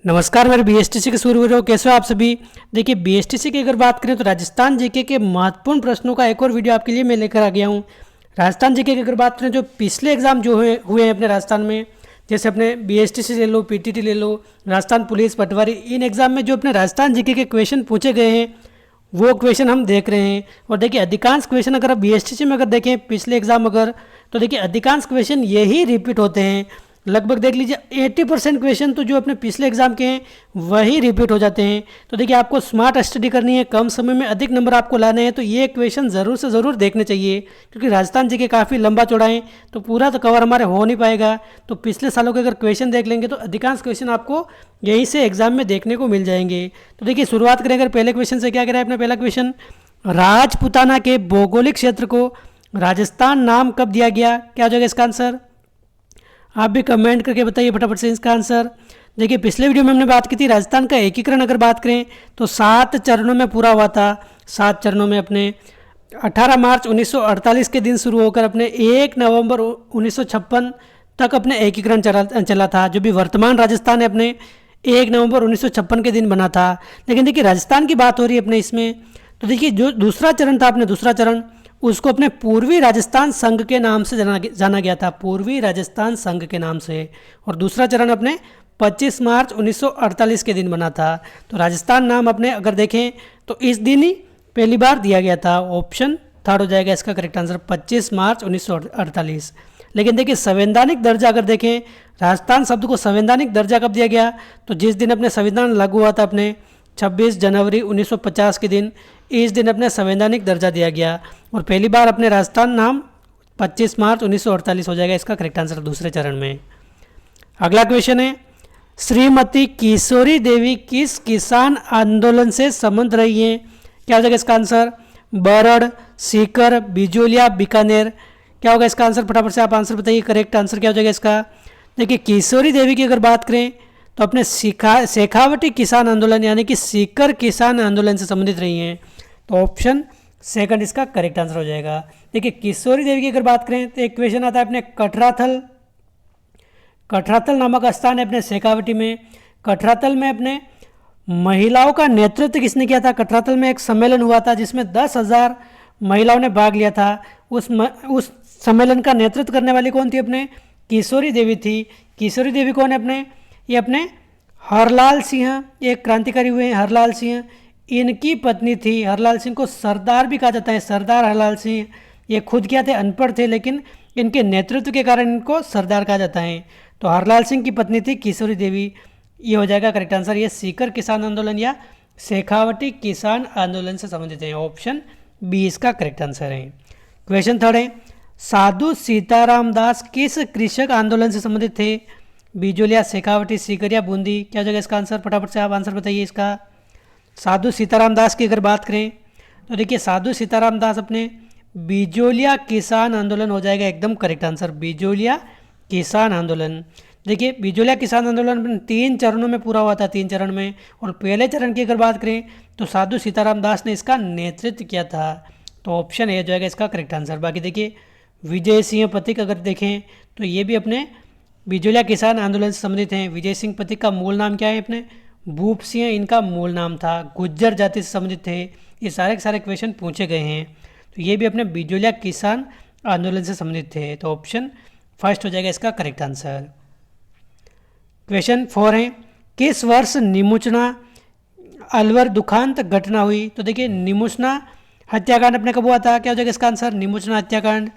नमस्कार, मेरे बीएसटीसी के सूर्यवीरों, कैसे हो आप सभी। देखिए, बीएसटीसी की अगर बात करें तो राजस्थान जीके के महत्वपूर्ण प्रश्नों का एक और वीडियो आपके लिए मैं लेकर आ गया हूँ। राजस्थान जीके की अगर बात करें जो पिछले एग्जाम जो हुए हैं अपने राजस्थान में, जैसे अपने बीएसटीसी ले लो, पीटीटी ले लो, राजस्थान पुलिस, पटवारी, इन एग्जाम में जो अपने राजस्थान जीके के क्वेश्चन पूछे गए हैं वो क्वेश्चन हम देख रहे हैं। और देखिए, अधिकांश क्वेश्चन अगर आप बीएसटीसी में अगर देखें पिछले एग्जाम अगर, तो देखिए अधिकांश क्वेश्चन यही रिपीट होते हैं। लगभग देख लीजिए 80% क्वेश्चन तो जो अपने पिछले एग्जाम के हैं वही रिपीट हो जाते हैं। तो देखिए, आपको स्मार्ट स्टडी करनी है, कम समय में अधिक नंबर आपको लाने हैं, तो ये क्वेश्चन ज़रूर से ज़रूर देखने चाहिए, क्योंकि राजस्थान जी के काफ़ी लंबा चौड़ा है तो पूरा तो कवर हमारे हो नहीं पाएगा। तो पिछले सालों के अगर क्वेश्चन देख लेंगे तो अधिकांश क्वेश्चन आपको यहीं से एग्जाम में देखने को मिल जाएंगे। तो देखिए, शुरुआत करें अगर पहले क्वेश्चन से। क्या कह रहा है अपना पहला क्वेश्चन, राजपुताना के भौगोलिक क्षेत्र को राजस्थान नाम कब दिया गया? क्या हो जाएगा इसका आंसर? आप भी कमेंट करके बताइए फटाफट से इसका आंसर। देखिए, पिछले वीडियो में हमने बात की थी राजस्थान का एकीकरण अगर बात करें तो 7 चरणों में पूरा हुआ था। 7 चरणों में अपने 18 मार्च 1948 के दिन शुरू होकर अपने 1 नवंबर 1956 तक अपने एकीकरण चला था। जो भी वर्तमान राजस्थान है अपने 1 नवंबर 1956 के दिन बना था। लेकिन देखिए, राजस्थान की बात हो रही है अपने इसमें, तो देखिए जो दूसरा चरण था अपने, दूसरा चरण उसको अपने पूर्वी राजस्थान संघ के नाम से जाना गया था, पूर्वी राजस्थान संघ के नाम से। और दूसरा चरण अपने 25 मार्च 1948 के दिन बना था। तो राजस्थान नाम अपने अगर देखें तो इस दिन ही पहली बार दिया गया था। ऑप्शन थर्ड हो जाएगा इसका करेक्ट आंसर, 25 मार्च 1948। लेकिन देखिए, संवैधानिक दर्जा अगर देखें, राजस्थान शब्द को संवैधानिक दर्जा कब दिया गया? तो जिस दिन अपने संविधान लागू हुआ था अपने 26 जनवरी 1950 के दिन, इस दिन अपने संवैधानिक दर्जा दिया गया। और पहली बार अपने राजस्थान नाम 25 मार्च 1948 हो जाएगा इसका करेक्ट आंसर दूसरे चरण में। अगला क्वेश्चन है, श्रीमती किशोरी देवी किस किसान आंदोलन से संबंध रही हैं? क्या हो जाएगा इसका आंसर? बरड़, सीकर, बिजोलिया, बीकानेर। क्या होगा इसका आंसर? फटाफट से आप आंसर बताइए, करेक्ट आंसर क्या हो जाएगा इसका? देखिए, किशोरी देवी की अगर बात करें तो अपने शेखावटी किसान आंदोलन यानी कि सीकर किसान आंदोलन से संबंधित रही हैं। तो ऑप्शन सेकंड इसका करेक्ट आंसर हो जाएगा। देखिए, किशोरी देवी की अगर बात करें तो एक क्वेश्चन आता है अपने कठराथल, कठराथल नामक स्थान है अपने शेखावटी में। कठराथल में अपने महिलाओं का नेतृत्व किसने किया था? कठराथल में एक सम्मेलन हुआ था जिसमें 10,000 महिलाओं ने भाग लिया था। उस सम्मेलन का नेतृत्व करने वाली कौन थी? अपने किशोरी देवी थी। किशोरी देवी कौन है अपने? ये अपने हरलाल सिंह, एक क्रांतिकारी हुए हैं हरलाल सिंह, इनकी पत्नी थी। हरलाल सिंह को सरदार भी कहा जाता है, सरदार हरलाल सिंह। ये खुद क्या थे? अनपढ़ थे, लेकिन इनके नेतृत्व के कारण इनको सरदार कहा जाता है। तो हरलाल सिंह की पत्नी थी किशोरी देवी। ये हो जाएगा करेक्ट आंसर। ये सीकर किसान आंदोलन या शेखावटी किसान आंदोलन से संबंधित है। ऑप्शन बी इसका करेक्ट आंसर है। क्वेश्चन थर्ड है, साधु सीताराम दास किस कृषक आंदोलन से संबंधित थे? बिजोलिया, शेखावटी, सीकर या बूंदी? क्या हो जाएगा इसका आंसर? फटाफट से आप आंसर बताइए इसका। साधु सीताराम दास की अगर बात करें तो देखिए, साधु सीताराम दास अपने बिजोलिया किसान आंदोलन हो जाएगा एकदम करेक्ट आंसर, बिजोलिया किसान आंदोलन। देखिए, बिजोलिया किसान आंदोलन 3 चरणों में पूरा हुआ था, 3 चरण में। और पहले चरण की अगर बात करें तो साधु सीताराम दास ने इसका नेतृत्व किया था। तो ऑप्शन ए हो जाएगा इसका करेक्ट आंसर। बाकी देखिए, विजय सिंह पथिक अगर देखें तो ये भी अपने बिजोलिया किसान आंदोलन से संबंधित हैं। विजय सिंह पथिक का मूल नाम क्या है? अपने भूप सिंह इनका मूल नाम था, गुज्जर जाति से संबंधित थे। ये सारे के सारे क्वेश्चन पूछे गए हैं। तो ये भी अपने बिजोलिया किसान आंदोलन से संबंधित थे। तो ऑप्शन फर्स्ट हो जाएगा इसका करेक्ट आंसर। क्वेश्चन 4 है, किस वर्ष निमुचना अलवर दुखांत घटना हुई? तो देखिए, निमुचना हत्याकांड अपने कब हुआ था? क्या हो जाएगा इसका आंसर? निमुचना हत्याकांड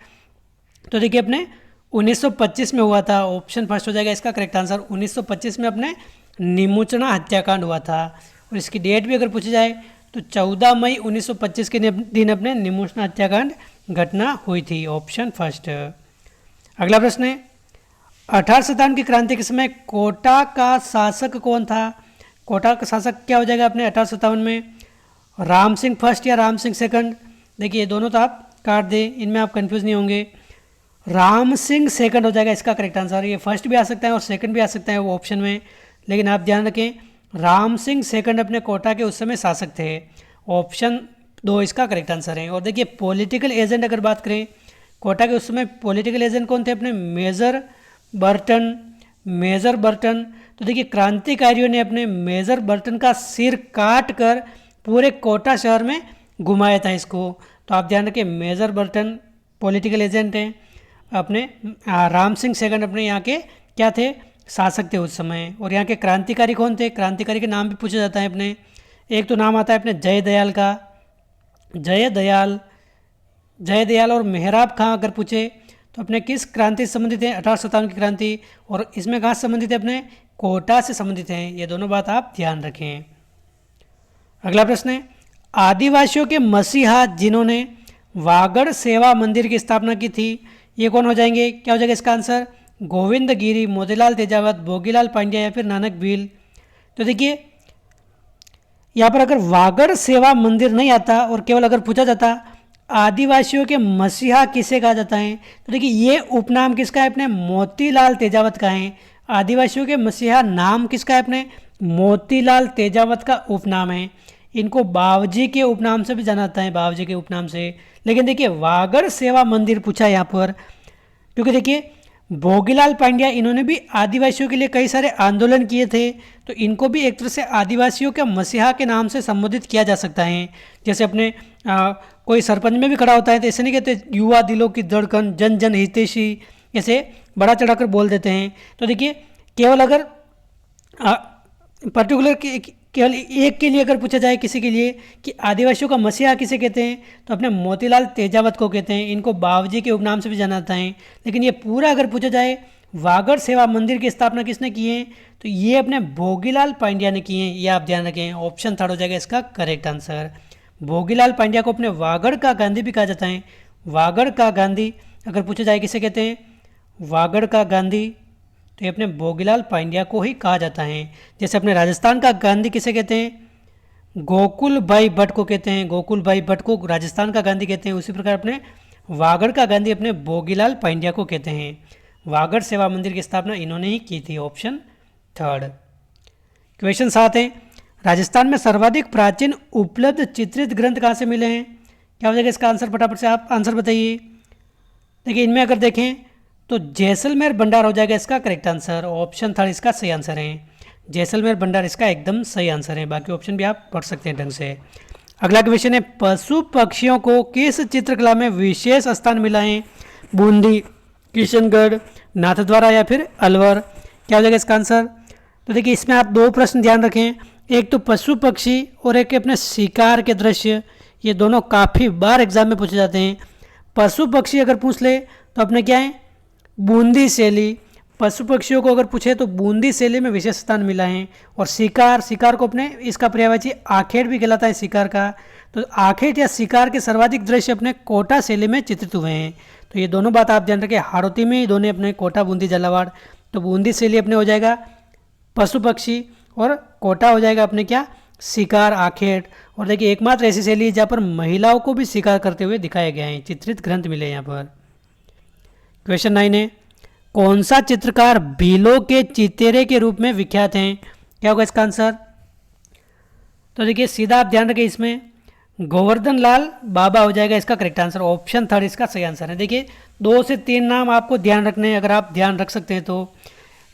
तो देखिए अपने 1925 में हुआ था। ऑप्शन फर्स्ट हो जाएगा इसका करेक्ट आंसर। 1925 में अपने निमुचना हत्याकांड हुआ था। और इसकी डेट भी अगर पूछी जाए तो 14 मई 1925 के दिन अपने निमुचना हत्याकांड घटना हुई थी। Option first. अगला प्रश्न है, 18 शताब्दी की क्रांति के समय कोटा का शासक कौन था? कोटा का शासक क्या हो जाएगा अपने 1857 में? राम सिंह फर्स्ट या राम सिंह सेकंड? देखिए, दोनों तो आप काट दें, इनमें आप कंफ्यूज नहीं होंगे। राम सिंह सेकंड हो जाएगा इसका करेक्ट आंसर। ये फर्स्ट भी आ सकता है और सेकंड भी आ सकता है वो ऑप्शन में, लेकिन आप ध्यान रखें, राम सिंह सेकंड अपने कोटा के उस समय शासक थे। ऑप्शन 2 इसका करेक्ट आंसर है। और देखिए, पॉलिटिकल एजेंट अगर बात करें, कोटा के उस समय पॉलिटिकल एजेंट कौन थे? अपने मेजर बर्टन, मेजर बर्टन। तो देखिए क्रांतिकारियों ने अपने मेजर बर्टन का सिर काट कर पूरे कोटा शहर में घुमाया था इसको। तो आप ध्यान रखें, मेजर बर्टन पॉलिटिकल एजेंट हैं अपने। राम सिंह सेकंड अपने यहाँ के क्या थे, शासक थे उस समय। और यहाँ के क्रांतिकारी कौन थे, क्रांतिकारी के नाम भी पूछा जाता है अपने। एक तो नाम आता है अपने जयदयाल का, जयदयाल और मेहराब खां अगर पूछे तो अपने किस क्रांति से संबंधित हैं, 1857 की क्रांति। और इसमें कहाँ से संबंधित है, अपने कोटा से संबंधित हैं। ये दोनों बात आप ध्यान रखें। अगला प्रश्न है, आदिवासियों के मसीहा जिन्होंने वागड़ सेवा मंदिर की स्थापना की थी, ये कौन हो जाएंगे, क्या हो जाएगा इसका आंसर, गोविंद गिरी, मोतीलाल तेजावत, भोगीलाल पांड्या या फिर नानक भील। तो देखिए यहाँ पर अगर वागड़ सेवा मंदिर नहीं आता और केवल अगर पूछा जाता आदिवासियों के मसीहा किसे कहा जाता है, तो देखिए ये उपनाम किसका है, अपने मोतीलाल तेजावत का है। आदिवासियों के मसीहा नाम किसका है, अपने मोतीलाल तेजावत का उपनाम है। इनको बावजी के उपनाम से भी जाना जाता है, बावजी के उपनाम से। लेकिन देखिए वागड़ सेवा मंदिर पूछा यहाँ पर, क्योंकि देखिए भोगीलाल पांड्या इन्होंने भी आदिवासियों के लिए कई सारे आंदोलन किए थे, तो इनको भी एक तरह से आदिवासियों के मसीहा के नाम से संबोधित किया जा सकता है। जैसे अपने कोई सरपंच में भी खड़ा होता है तो ऐसे नहीं कहते युवा दिलों की धड़कन, जन जन हितैषी, ऐसे बड़ा चढ़ाकर बोल देते हैं। तो देखिए केवल अगर पर्टिकुलर केवल एक के लिए अगर पूछा जाए किसी के लिए कि आदिवासियों का मसीहा किसे कहते हैं, तो अपने मोतीलाल तेजावत को कहते हैं। इनको बावजी के उपनाम से भी जाना जाता है। लेकिन ये पूरा अगर पूछा जाए वागड़ सेवा मंदिर की स्थापना किसने की है, तो ये अपने भोगीलाल पांड्या ने किए हैं। ये आप ध्यान रखें, ऑप्शन थर्ड हो जाएगा इसका करेक्ट आंसर। भोगीलाल पांड्या को अपने वागड़ का गांधी भी कहा जाता है। वागड़ का गांधी अगर पूछा जाए किसे कहते हैं, वागड़ का गांधी, तो ये अपने भोगीलाल पांड्या को ही कहा जाता है। जैसे अपने राजस्थान का गांधी किसे कहते हैं, गोकुल भाई भट्ट को कहते हैं। गोकुल भाई भट्ट को राजस्थान का गांधी कहते हैं। उसी प्रकार अपने वागड़ का गांधी अपने भोगीलाल पांड्या को कहते हैं। वागड़ सेवा मंदिर की स्थापना इन्होंने ही की थी, ऑप्शन थर्ड। क्वेश्चन 7 है, राजस्थान में सर्वाधिक प्राचीन उपलब्ध चित्रित ग्रंथ कहाँ से मिले हैं, क्या हो जाएगा इसका आंसर, फटाफट से आप आंसर बताइए। देखिए इनमें अगर देखें तो जैसलमेर भंडार हो जाएगा इसका करेक्ट आंसर, ऑप्शन थर्ड इसका सही आंसर है। जैसलमेर भंडार इसका एकदम सही आंसर है। बाकी ऑप्शन भी आप पढ़ सकते हैं ढंग से। अगला क्वेश्चन है, पशु पक्षियों को किस चित्रकला में विशेष स्थान मिला है, बूंदी, किशनगढ़, नाथद्वारा या फिर अलवर, क्या हो जाएगा इसका आंसर। तो देखिए इसमें आप दो प्रश्न ध्यान रखें, एक तो पशु पक्षी और एक अपने शिकार के दृश्य। ये दोनों काफ़ी बार एग्जाम में पूछे जाते हैं। पशु पक्षी अगर पूछ ले तो अपने क्या है, बूंदी शैली। पशु पक्षियों को अगर पूछे तो बूंदी शैली में विशेष स्थान मिला है। और शिकार को अपने इसका पर्यायवाची आखेट भी कहलाता है शिकार का। तो आखेट या शिकार के सर्वाधिक दृश्य अपने कोटा शैली में चित्रित हुए हैं। तो ये दोनों बात आप ध्यान रखें, हाड़ौती में ही दोनों अपने कोटा, बूंदी, झालावाड़। तो बूंदी शैली अपने हो जाएगा पशु पक्षी और कोटा हो जाएगा अपने क्या, शिकार, आखेट। और देखिए एकमात्र ऐसी शैली है जहाँ पर महिलाओं को भी शिकार करते हुए दिखाया गया है, चित्रित ग्रंथ मिले यहाँ पर। क्वेश्चन 9 है, कौन सा चित्रकार भीलों के चितेरे के रूप में विख्यात हैं, क्या होगा इसका आंसर। तो देखिए सीधा आप ध्यान रखें, इसमें गोवर्धन लाल बाबा हो जाएगा इसका करेक्ट आंसर, ऑप्शन थर्ड इसका सही आंसर है। देखिए 2 से 3 नाम आपको ध्यान रखने हैं, अगर आप ध्यान रख सकते हैं तो।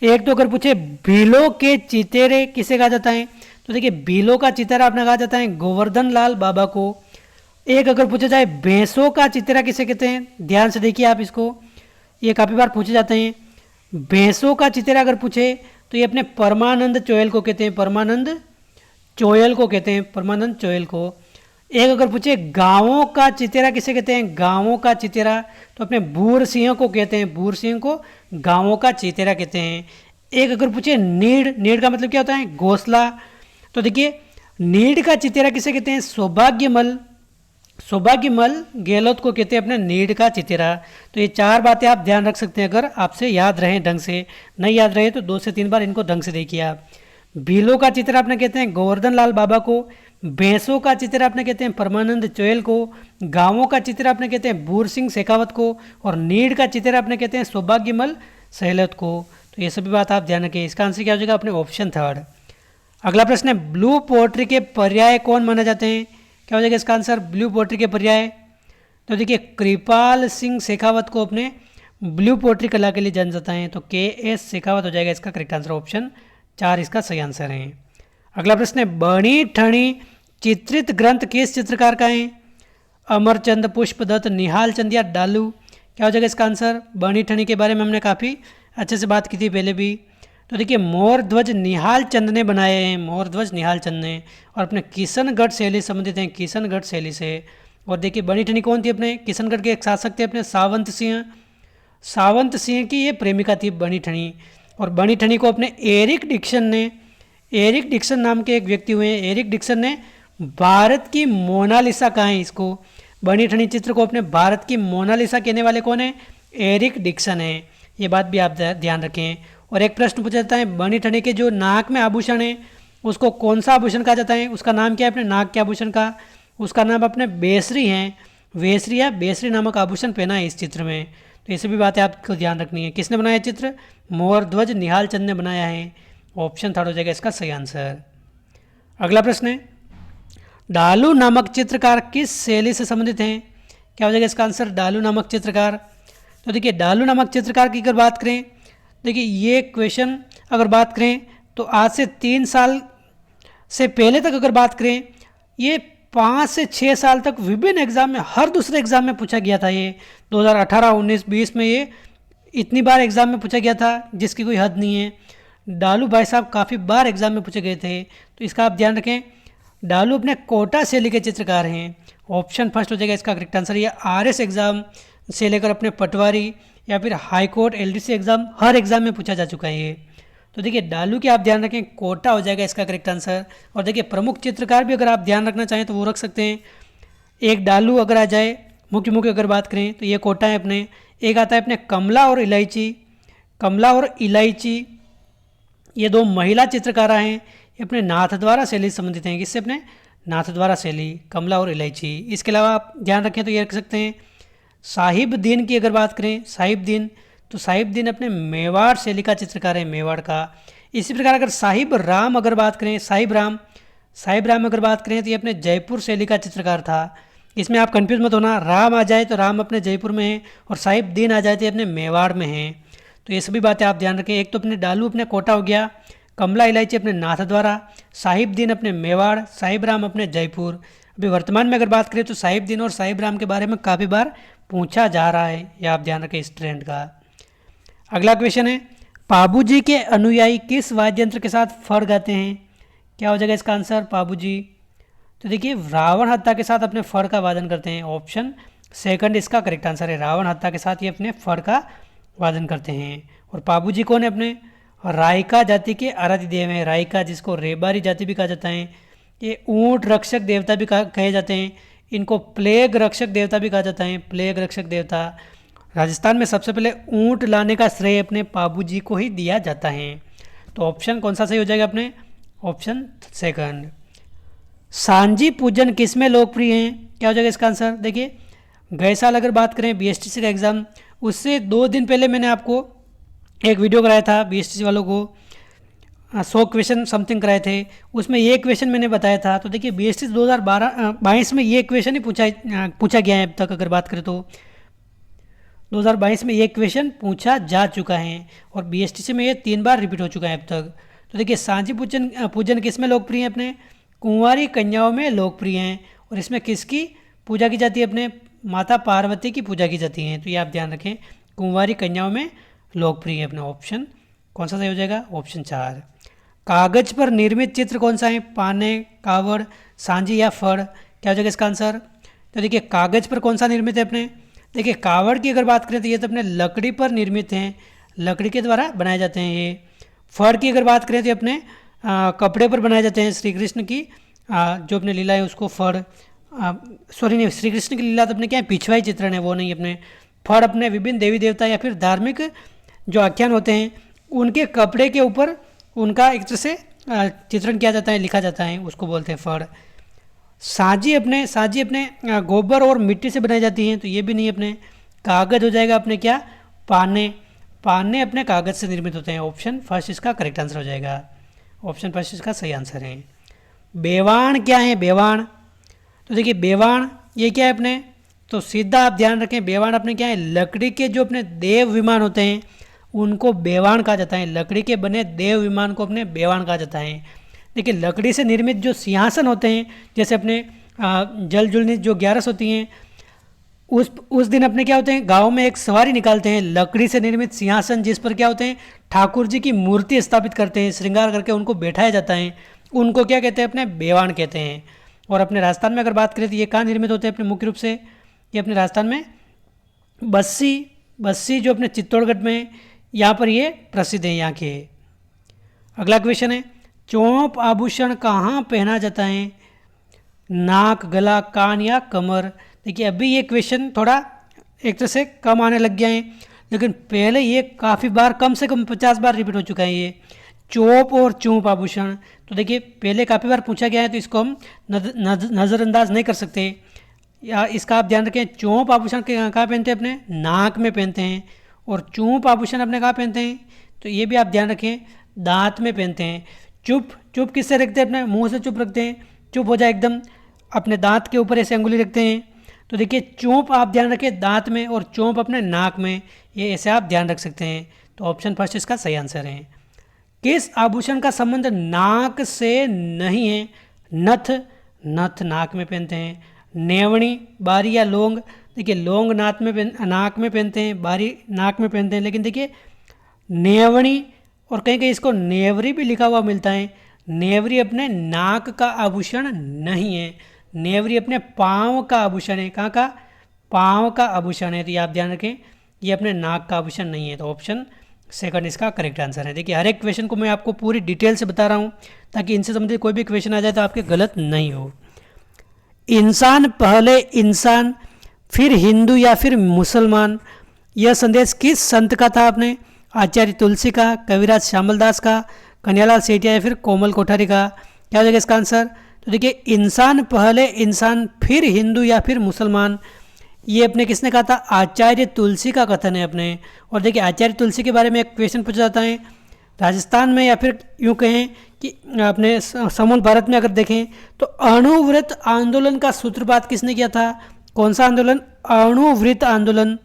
एक तो अगर पूछे भीलों के चितेरे किसे कहा जाता है, तो देखिए भीलों का चितेरा अपना कहा जाता है गोवर्धन लाल बाबा को। एक अगर पूछा जाए भैंसों का चितेरा किसे कहते हैं, ध्यान से देखिए आप इसको, ये काफ़ी बार पूछे जाते हैं। भैंसों का चितेरा अगर पूछे तो ये अपने परमानंद चोयल को कहते हैं, परमानंद चोयल को कहते हैं, परमानंद चोयल को। एक अगर पूछे गांवों का चितेरा किसे कहते हैं, गांवों का चितेरा तो अपने बूर सिंह को कहते हैं, बूर सिंह को गांवों का चितेरा कहते हैं। एक अगर पूछे नीड़ का मतलब क्या होता है, घोंसला। तो देखिए नीड़ का चितेरा किसे कहते हैं, सौभाग्यमल गहलोत को कहते हैं अपने नीड़ का चितेरा। तो ये 4 बातें आप ध्यान रख सकते हैं, अगर आपसे याद रहें ढंग से। नहीं याद रहे तो 2 से 3 बार इनको ढंग से देखिए आप। भीलों का चितेरा अपने कहते हैं गोवर्धन लाल बाबा को, भैंसों का चितेरा अपने कहते हैं परमानंद चोयल को, गांवों का चितेरा अपने कहते हैं बूर सिंह शेखावत को, और नीड़ का चितेरा अपने कहते हैं सौभाग्यमल गहलोत को। तो ये सभी बात आप ध्यान रखें। इसका आंसर क्या हो जाएगा, अपने ऑप्शन थर्ड। अगला प्रश्न है, ब्लू पोएट्री के पर्याय कौन माने जाते हैं, क्या हो जाएगा इसका आंसर, ब्लू पोएट्री के पर्याय। तो देखिए कृपाल सिंह शेखावत को अपने ब्लू पोट्री कला के लिए जाने जाता है। तो के.एस. शेखावत हो जाएगा इसका करेक्ट आंसर, ऑप्शन 4 इसका सही आंसर है। अगला प्रश्न है बणी ठणी चित्रित ग्रंथ किस चित्रकार का है? अमरचंद, पुष्पदत्त, निहाल चंद या डालू? क्या हो जाएगा इसका आंसर? बणी ठणी के बारे में हमने काफ़ी अच्छे से बात की थी पहले भी। तो देखिए मोर ध्वज निहाल चंद ने बनाए हैं, मोर ध्वज निहाल चंद ने, और अपने किशनगढ़ शैली संबंधित हैं, किशनगढ़ शैली से। और देखिए बणी ठनी कौन थी? अपने किशनगढ़ के एक शासक थे अपने सावंत सिंह, सावंत सिंह की ये प्रेमिका थी बणी ठनी। और बणी ठनी को अपने एरिक डिक्सन ने, एरिक डिक्सन नाम के एक व्यक्ति हुए हैं, एरिक डिक्सन ने भारत की मोनालिसा कहा है इसको। बणी ठनी चित्र को अपने भारत की मोनालिसा कहने वाले कौन है? एरिक डिक्सन है। ये बात भी आप ध्यान रखें। और एक प्रश्न पूछा जाता है बणी ठनी के जो नाक में आभूषण है उसको कौन सा आभूषण कहा जाता है? उसका नाम क्या है अपने नाक के आभूषण का? उसका नाम अपने बेसरी है, वेसरी या बेसरी नामक आभूषण पहना है इस चित्र में। तो ये सभी बातें आपको ध्यान रखनी है। किसने बनाया चित्र? मोर ध्वज निहाल चंद ने बनाया है। ऑप्शन 3 हो जाएगा इसका सही आंसर। अगला प्रश्न है डालू नामक चित्रकार किस शैली से संबंधित हैं? क्या हो जाएगा इसका आंसर? डालू नामक चित्रकार। तो देखिए डालू नामक चित्रकार की अगर बात करें, देखिए ये क्वेश्चन अगर बात करें तो आज से 3 साल से पहले तक अगर बात करें, ये 5 से 6 साल तक विभिन्न एग्जाम में, हर दूसरे एग्जाम में पूछा गया था। ये 2018, 19, 20 में ये इतनी बार एग्जाम में पूछा गया था जिसकी कोई हद नहीं है। डालू भाई साहब काफ़ी बार एग्जाम में पूछे गए थे, तो इसका आप ध्यान रखें। डालू अपने कोटा शैली के चित्रकार हैं। ऑप्शन फर्स्ट हो जाएगा इसका करेक्ट आंसर। ये आरएस एग्ज़ाम से लेकर अपने पटवारी या फिर हाई कोर्ट, एलडीसी एग्ज़ाम, हर एग्ज़ाम में पूछा जा चुका है ये। तो देखिए डालू के आप ध्यान रखें, कोटा हो जाएगा इसका करेक्ट आंसर। और देखिए प्रमुख चित्रकार भी अगर आप ध्यान रखना चाहें तो वो रख सकते हैं। एक डालू अगर आ जाए, मुख्य मुख्य अगर बात करें तो ये कोटा है अपने। एक आता है अपने कमला और इलायची, कमला और इलायची ये 2 महिला चित्रकार हैं। ये अपने नाथद्वारा शैली से संबंधित हैं। किससे? अपने नाथद्वारा शैली, कमला और इलायची। इसके अलावा आप ध्यान रखें तो ये रख सकते हैं साहिब दीन की अगर बात करें, साहिब दीन, तो साहिब दीन अपने मेवाड़ शैली का चित्रकार है, मेवाड़ का। इसी प्रकार अगर साहिब राम अगर बात करें, साहिब राम अगर बात करें तो ये अपने जयपुर शैली का चित्रकार था। इसमें आप कंफ्यूज मत होना, राम आ जाए तो राम अपने जयपुर में है और साहिब दीन आ जाए तो अपने मेवाड़ में है। तो ये सभी बातें आप ध्यान रखें। एक तो अपने डालू अपने कोटा हो गया, कमला इलायची अपने नाथद्वारा, साहिब दीन अपने मेवाड़, साहिब राम अपने जयपुर। अभी वर्तमान में अगर बात करें तो साहिब दीन और साहिब राम के बारे में काफ़ी बार पूछा जा रहा है, यह आप ध्यान रखें इस ट्रेंड का। अगला क्वेश्चन है पाबूजी के अनुयायी किस वाद्य यंत्र के साथ फड़ गाते हैं? क्या हो जाएगा इसका आंसर? पाबूजी, तो देखिए रावण हत्था के साथ अपने फड़ का वादन करते हैं। ऑप्शन सेकंड इसका करेक्ट आंसर है। रावण हत्था के साथ ये अपने फड़ का वादन करते हैं। और पाबूजी कौन है? अपने रायका जाति के आराध्य देव हैं। रायका, जिसको रेबारी जाति भी कहा जाता है। ये ऊंट रक्षक देवता भी कहे जाते हैं। इनको प्लेग रक्षक देवता भी कहा जाता है, प्लेग रक्षक देवता। राजस्थान में सबसे पहले ऊंट लाने का श्रेय अपने पाबूजी को ही दिया जाता है। तो ऑप्शन कौन सा सही हो जाएगा? अपने ऑप्शन सेकंड। सांझी पूजन किस में लोकप्रिय हैं? क्या हो जाएगा इसका आंसर? देखिए गए साल अगर बात करें बीएसटीसी का एग्ज़ाम, उससे 2 दिन पहले मैंने आपको एक वीडियो कराया था बीएसटीसी वालों को, 100 क्वेश्चन समथिंग कराए थे। उसमें ये क्वेश्चन मैंने बताया था। तो देखिए बीएसटीसी 2022 में ये क्वेश्चन ही पूछा गया है अब तक। अगर बात करें तो 2022 में ये क्वेश्चन पूछा जा चुका है और बीएसटीसी में ये 3 बार रिपीट हो चुका है अब तक। तो देखिए सांझी पूजन किस में लोकप्रिय है? अपने कुंवारी कन्याओं में लोकप्रिय हैं। और इसमें किसकी पूजा की जाती है? अपने माता पार्वती की पूजा की जाती है। तो ये आप ध्यान रखें, कुंवारी कन्याओं में लोकप्रिय है। अपना ऑप्शन कौन सा सही हो जाएगा? ऑप्शन 4। कागज पर निर्मित चित्र कौन सा है? पाने, कावड़, सांझी या फड़? क्या हो जाएगा इसका आंसर? तो देखिए कागज पर कौन सा निर्मित है? अपने देखिए कावड़ की अगर बात करें तो ये तो अपने लकड़ी पर निर्मित हैं, लकड़ी के द्वारा बनाए जाते हैं ये। फड़ की अगर बात करें तो अपने कपड़े पर बनाए जाते हैं। श्री कृष्ण की जो अपने लीला है उसको फड़, सॉरी नहीं, श्री कृष्ण की लीला तो अपने क्या है पिछवाई चित्रण है, वो नहीं। अपने फड़ अपने विभिन्न देवी देवता या फिर धार्मिक जो आख्यान होते हैं उनके कपड़े के ऊपर उनका एक तरह से चित्रण किया जाता है, लिखा जाता है, उसको बोलते हैं फड़। साजी अपने गोबर और मिट्टी से बनाई जाती हैं, तो ये भी नहीं। अपने कागज हो जाएगा अपने क्या? पाने अपने कागज से निर्मित होते हैं। ऑप्शन फर्स्ट इसका करेक्ट आंसर हो जाएगा। ऑप्शन फर्स्ट इसका सही आंसर है। बेवाण क्या है? बेवाण, तो देखिए बेवाण ये क्या है? अपने तो सीधा आप ध्यान रखें, बेवाण अपने क्या है, लकड़ी के जो अपने देव विमान होते हैं उनको बेवाण कहा जाता है। लकड़ी के बने देव विमान को अपने बेवाण कहा जाता है। देखिए लकड़ी से निर्मित जो सिंहासन होते हैं, जैसे अपने जल जुलनी जो 11 होती हैं, उस दिन अपने क्या होते हैं, गांव में एक सवारी निकालते हैं, लकड़ी से निर्मित सिंहासन जिस पर क्या होते हैं, ठाकुर जी की मूर्ति स्थापित करते हैं, श्रृंगार करके उनको बैठाया जाता है, उनको क्या कहते हैं, अपने बेवाण कहते हैं। और अपने राजस्थान में अगर बात करें तो ये कहाँ निर्मित होते हैं अपने मुख्य रूप से, ये अपने राजस्थान में बस्सी जो अपने चित्तौड़गढ़ में, यहाँ पर ये प्रसिद्ध है यहाँ के। अगला क्वेश्चन है, चौंप आभूषण कहाँ पहना जाता है, नाक, गला, कान या कमर। देखिए अभी ये क्वेश्चन थोड़ा एक तरह से कम आने लग गया है, लेकिन पहले ये काफ़ी बार, कम से कम 50 बार रिपीट हो चुका है ये चौप और चूंप आभूषण। तो देखिए पहले काफ़ी बार पूछा गया है, तो इसको हम नज़रअंदाज नहीं कर सकते। या इसका आप ध्यान रखें, चौंप आभूषण कहाँ पहनते हैं, अपने नाक में पहनते हैं, और चूंप आभूषण अपने कहाँ पहनते हैं, तो ये भी आप ध्यान रखें, दांत में पहनते हैं। चुप किससे रखते हैं, अपने मुंह से चुप रखते हैं, चुप हो जाए एकदम, अपने दांत के ऊपर ऐसे अंगुली रखते हैं। तो देखिए चौंप आप ध्यान रखें दांत में, और चौंप अपने नाक में, ये ऐसे आप ध्यान रख सकते हैं। तो ऑप्शन फर्स्ट इसका सही आंसर है। किस आभूषण का संबंध नाक से नहीं है, नथ नाक में पहनते हैं, नेवणी, बारी या लौंग। देखिए लौंग नाक में पहनते हैं, बारी नाक में पहनते हैं, लेकिन देखिए नेवणी, और कहीं कहीं इसको नेवरी भी लिखा हुआ मिलता है, नेवरी अपने नाक का आभूषण नहीं है, नेवरी अपने पाँव का आभूषण है। कहाँ का, पाँव का आभूषण है। तो ये आप ध्यान रखें, ये अपने नाक का आभूषण नहीं है। तो ऑप्शन सेकंड इसका करेक्ट आंसर है। देखिए हर एक क्वेश्चन को मैं आपको पूरी डिटेल से बता रहा हूँ, ताकि इनसे संबंधित कोई भी क्वेश्चन आ जाए तो आपके गलत नहीं हो। इंसान पहले इंसान फिर हिंदू या फिर मुसलमान, यह संदेश किस संत का था, अपने आचार्य तुलसी का, कविराज श्यामलदास का, कन्हैयालाल सेठिया या फिर कोमल कोठारी का। क्या हो जाएगा इसका आंसर, तो देखिए इंसान पहले इंसान फिर हिंदू या फिर मुसलमान, ये अपने किसने कहा था, आचार्य तुलसी का कथन है अपने। और देखिए आचार्य तुलसी के बारे में एक क्वेश्चन पूछा जाता है राजस्थान में, या फिर यूँ कहें कि अपने समूल भारत में अगर देखें तो अणुव्रत आंदोलन का सूत्रपात किसने किया था, कौन सा आंदोलन, अणुव्रत आंदोलन।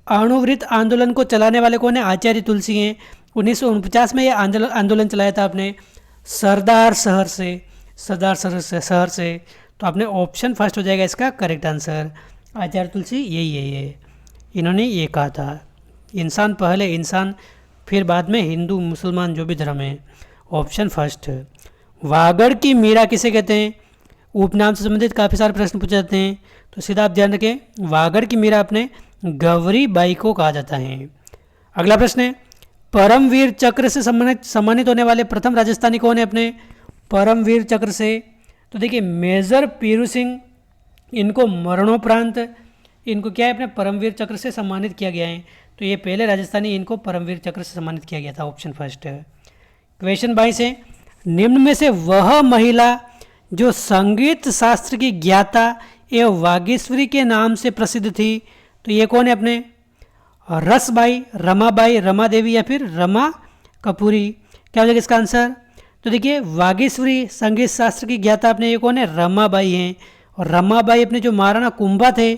अणुव्रत आंदोलन को चलाने वाले कौन है, आचार्य तुलसी हैं। 1949 में ये आंदोलन चलाया था आपने सरदार शहर से। तो आपने ऑप्शन फर्स्ट हो जाएगा इसका करेक्ट आंसर, आचार्य तुलसी यही है, ये इन्होंने ये कहा था, इंसान पहले इंसान फिर बाद में हिंदू मुसलमान जो भी धर्म है। Option first. वागड़ की मीरा किसे कहते हैं, उपनाम से संबंधित काफ़ी सारे प्रश्न पूछे जाते हैं, तो सीधा आप ध्यान रखें, वागड़ की मीरा अपने गौरी बाई को कहा जाता है। अगला प्रश्न है, परमवीर चक्र से सम्मानित होने वाले प्रथम राजस्थानी कौन है, अपने परमवीर चक्र से। तो देखिए मेजर पीरू सिंह, इनको मरणोपरांत इनको क्या है, अपने परमवीर चक्र से सम्मानित किया गया है। तो ये पहले राजस्थानी इनको परमवीर चक्र से सम्मानित किया गया था, ऑप्शन फर्स्ट है। क्वेश्चन 22 है, निम्न में से वह महिला जो संगीत शास्त्र की ज्ञाता एवं वागीश्वरी के नाम से प्रसिद्ध थी, तो ये कौन है, अपने रसबाई, रमाबाई, रमा देवी या फिर रमा कपूरी। क्या हो जाएगा इसका आंसर, तो देखिए वागीश्वरी संगीत शास्त्र की ज्ञाता अपने ये कौन है, रमाबाई हैं। और रमाबाई अपने जो महाराणा कुंभा थे,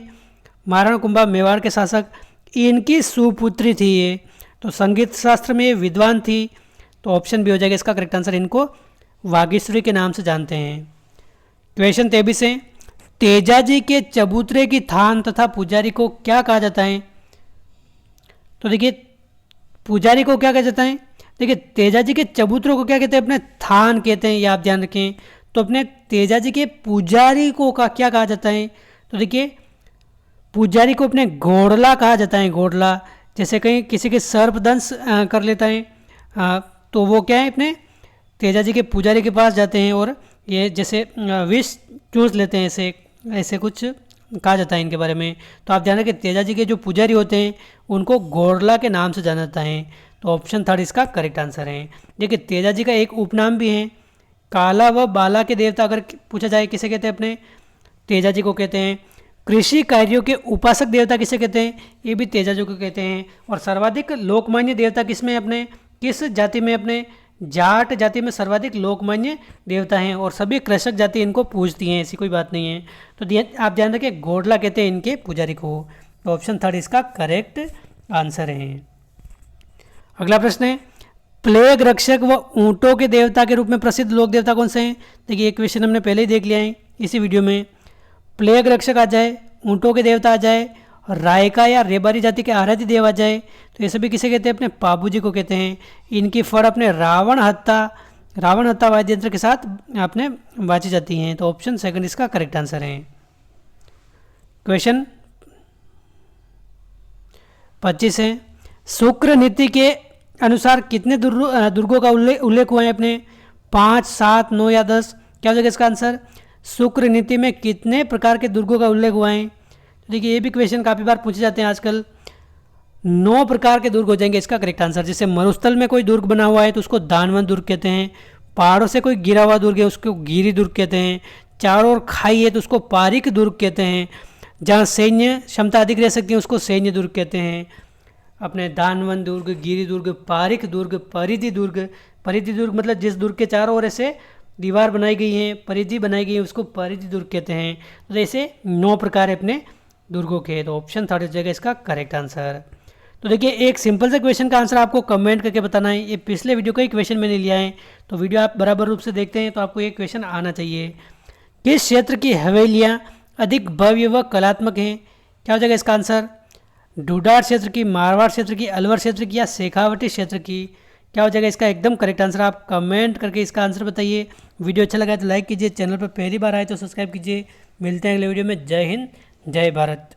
महाराणा कुंभा मेवाड़ के शासक, इनकी सुपुत्री थी ये। तो संगीत शास्त्र में विद्वान थी, तो ऑप्शन भी हो जाएगा इसका करेक्ट आंसर, इनको वागीश्वरी के नाम से जानते हैं। क्वेश्चन 23 है, तेजाजी के चबूतरे की थान तथा पुजारी को क्या कहा जाता है। तो देखिए पुजारी को क्या कहा जाता है, देखिए तेजाजी के चबूतरों को क्या कहते हैं, अपने थान कहते हैं, ये आप ध्यान रखें। तो अपने तेजाजी के पुजारी को क्या कहा जाता है, तो देखिए पुजारी को अपने घोड़ला कहा जाता है, घोड़ला। जैसे कहीं किसी के सर्पदंश कर लेता है, तो वो क्या है, अपने तेजाजी के पुजारी के पास जाते हैं और ये जैसे विष चूस लेते हैं, ऐसे कुछ कहा जाता है इनके बारे में। तो आप ध्यान रखें, तेजाजी के जो पुजारी होते हैं उनको घोड़ला के नाम से जाना जाता है। तो ऑप्शन थर्ड इसका करेक्ट आंसर है। देखिए तेजाजी का एक उपनाम भी है, काला व बाला के देवता अगर पूछा जाए किसे कहते हैं, अपने तेजाजी को कहते हैं। कृषि कार्यों के उपासक देवता किसे कहते हैं, ये भी तेजाजी को कहते हैं। और सर्वाधिक लोकमान्य देवता किस में, अपने किस जाति में, अपने जाट जाति में सर्वाधिक लोकमान्य देवता हैं और सभी कृषक जाति इनको पूजती हैं, ऐसी कोई बात नहीं है। तो आप ध्यान रखें, घोड़ला कहते हैं इनके पुजारी को। तो ऑप्शन 3 इसका करेक्ट आंसर है। अगला प्रश्न है, प्लेग रक्षक व ऊँटों के देवता के रूप में प्रसिद्ध लोक देवता कौन से हैं? देखिए, एक क्वेश्चन हमने पहले ही देख लिया है इसी वीडियो में। प्लेग रक्षक आ जाए, ऊँटों के देवता आ जाए, रायका या रेबारी जाति के आराध्य देव आ जाए, तो ये सभी किसे कहते हैं? अपने पाबू जी को कहते हैं। इनकी फड़ अपने रावण हत्ता वाद्य यंत्र के साथ आपने बाची जाती हैं। तो ऑप्शन 2 इसका करेक्ट आंसर है। क्वेश्चन 25 है, शुक्र नीति के अनुसार कितने दुर्गों का उल्लेख हुआ है अपने? 5, 7, 9 या 10? क्या हो जाएगा इसका आंसर? शुक्र नीति में कितने प्रकार के दुर्गों का उल्लेख हुआ है? देखिए, ये भी क्वेश्चन काफ़ी बार पूछे जाते हैं आजकल। 9 प्रकार के दुर्ग हो जाएंगे इसका करेक्ट आंसर। जैसे मरुस्थल में कोई दुर्ग बना हुआ है तो उसको दानवन दुर्ग कहते हैं। पहाड़ों से कोई गिरा हुआ दुर्ग है उसको गिरी दुर्ग कहते हैं। चारों ओर खाई है तो उसको पारिक दुर्ग कहते हैं। जहाँ सैन्य क्षमता अधिक रह सकती है उसको सैन्य दुर्ग कहते हैं। अपने दानवन दुर्ग, गिरी दुर्ग, पारिक दुर्ग, परिधि दुर्ग। परिधि दुर्ग मतलब जिस दुर्ग के चारों ओर ऐसे दीवार बनाई गई है, परिधि बनाई गई है, उसको परिधि दुर्ग कहते हैं। तो ऐसे 9 प्रकार है अपने दुर्गों के। तो ऑप्शन 3 हो जाएगा इसका करेक्ट आंसर। तो देखिए, एक सिंपल से क्वेश्चन का आंसर आपको कमेंट करके बताना है। ये पिछले वीडियो का ही क्वेश्चन मैंने लिया है, तो वीडियो आप बराबर रूप से देखते हैं तो आपको ये क्वेश्चन आना चाहिए। किस क्षेत्र की हवेलियाँ अधिक भव्य व कलात्मक हैं? क्या हो जाएगा इसका आंसर? डूडार क्षेत्र की, मारवाड़ क्षेत्र की, अलवर क्षेत्र की या शेखावटी क्षेत्र की? क्या हो जाएगा इसका एकदम करेक्ट आंसर? आप कमेंट करके इसका आंसर बताइए। वीडियो अच्छा लगा तो लाइक कीजिए, चैनल पर पहली बार आए तो सब्सक्राइब कीजिए। मिलते हैं अगले वीडियो में। जय हिंद, जय भारत।